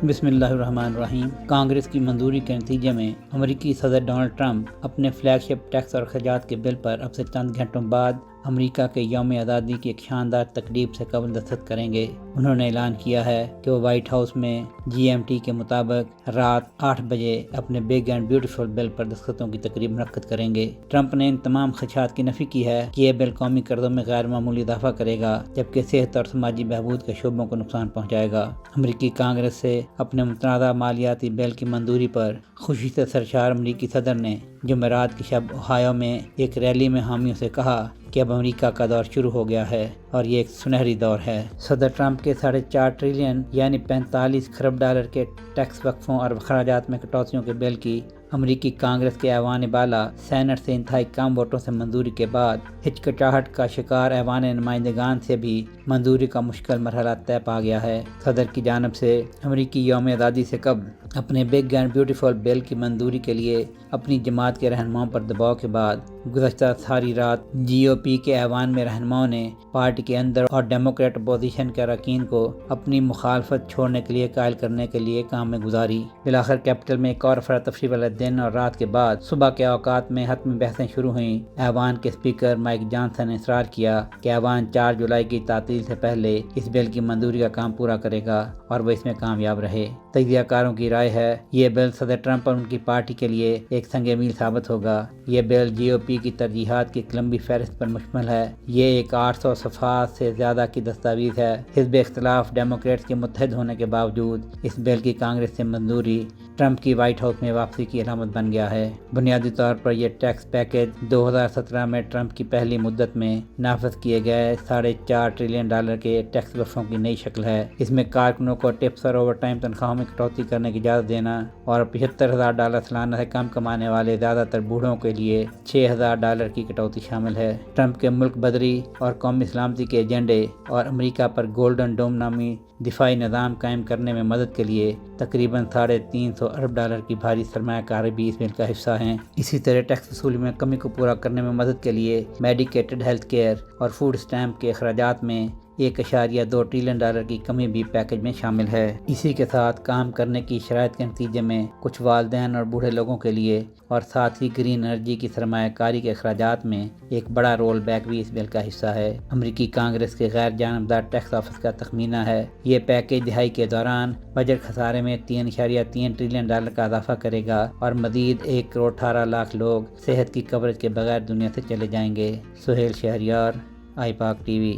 بسم اللہ الرحمن الرحیم۔ کانگریس کی منظوری کے نتیجے میں امریکی صدر ڈونلڈ ٹرمپ اپنے فلیگ شپ ٹیکس اور اخراجات کے بل پر اب سے چند گھنٹوں بعد امریکہ کے یوم آزادی کی ایک شاندار تقریب سے قبل دستخط کریں گے۔ انہوں نے اعلان کیا ہے کہ وہ وائٹ ہاؤس میں GMT کے مطابق رات 8 بجے اپنے بگ اینڈ بیوٹیفل بل پر دستخطوں کی تقریب منعقد کریں گے۔ ٹرمپ نے ان تمام خدشات کی نفی کی ہے کہ یہ بل قومی قرضوں میں غیر معمولی اضافہ کرے گا، جبکہ صحت اور سماجی بہبود کے شعبوں کو نقصان پہنچائے گا۔ امریکی کانگریس سے اپنے متنازع مالیاتی بل کی منظوری پر خوشی سے سرشار امریکی صدر نے جمعرات کی شب اوہایو میں ایک ریلی میں حامیوں سے کہا کہ اب امریکہ کا دور شروع ہو گیا ہے اور یہ ایک سنہری دور ہے۔ صدر ٹرمپ کے 4.5 ٹریلین یعنی 45 کھرب ڈالر کے ٹیکس وقفوں اور اخراجات میں کٹوتیوں کے بل کی امریکی کانگریس کے ایوان بالا سینٹ سے انتہائی کم ووٹوں سے منظوری کے بعد ہچکچاہٹ کا شکار ایوان نمائندگان سے بھی منظوری کا مشکل مرحلہ طے پا گیا ہے۔ صدر کی جانب سے امریکی یوم آزادی سے قبل اپنے بگ اینڈ بیوٹیفل بل کی منظوری کے لیے اپنی جماعت کے رہنماؤں پر دباؤ کے بعد گزشتہ ساری رات GOP کے ایوان میں رہنماؤں نے پارٹی کے اندر اور ڈیموکریٹ اپوزیشن کے اراکین کو اپنی مخالفت چھوڑنے کے لیے قائل کرنے کے لیے کام میں گزاری۔ بالآخر کیپٹل میں ایک اور افراتفری والے دن اور رات کے بعد صبح کے اوقات میں حتمی بحثیں شروع ہوئیں۔ ایوان کے اسپیکر مائک جانسن نے اصرار کیا کہ ایوان 4 جولائی کی تعطیل سے پہلے اس بل کی منظوری کا کام پورا کرے گا اور وہ اس میں کامیاب رہے۔ تجزیہ کاروں کی رائے ہے یہ بل صدر ٹرمپ اور ان کی پارٹی کے لیے ایک سنگ میل ثابت ہوگا۔ یہ بل GOP کی ترجیحات کی ایک لمبی فہرست پر مشتمل ہے۔ یہ ایک 800 صفحات سے زیادہ کی دستاویز ہے۔ حزب اختلاف ڈیموکریٹس کے متحد ہونے کے باوجود اس بل کی کانگریس سے منظوری ٹرمپ کی وائٹ ہاؤس میں واپسی کی علامت بن گیا ہے۔ بنیادی طور پر یہ ٹیکس پیکج 2017 میں ٹرمپ کی پہلی مدت میں نافذ کیے گئے 4.5 ٹریلین ڈالر کے ٹیکس وقفوں کی نئی شکل ہے۔ اس میں کارکنوں کو ٹپس اور اوور ٹائم تنخواہوں میں کٹوتی کرنے کی اجازت دینا اور $75,000 سالانہ سے کم کمانے والے زیادہ تر بوڑھوں کے لیے $6,000 کی کٹوتی شامل ہے۔ ٹرمپ کے ملک بدری اور قومی سلامتی کے ایجنڈے اور امریکہ پر گولڈن ڈوم نامی دفاعی نظام قائم کرنے میں مدد کے لیے تقریباً $350 ارب کی بھاری سرمایہ کاری بھی اس بل کا حصہ ہیں۔ اسی طرح ٹیکس وصولی میں کمی کو پورا کرنے میں مدد کے لیے میڈیکیٹڈ ہیلتھ کیئر اور فوڈ اسٹیمپ کے اخراجات میں $1.2 ٹریلین کی کمی بھی پیکج میں شامل ہے۔ اسی کے ساتھ کام کرنے کی شرائط کے نتیجے میں کچھ والدین اور بوڑھے لوگوں کے لیے اور ساتھ ہی گرین انرجی کی سرمایہ کاری کے اخراجات میں ایک بڑا رول بیک بھی اس بل کا حصہ ہے۔ امریکی کانگریس کے غیر جانبدار ٹیکس آفس کا تخمینہ ہے یہ پیکج دہائی کے دوران بجٹ خسارے میں $3.3 ٹریلین کا اضافہ کرے گا اور مزید 1.18 کروڑ لوگ صحت کی کوریج کے بغیر دنیا سے چلے جائیں گے۔ سہیل شہریار، آئی پاک TV۔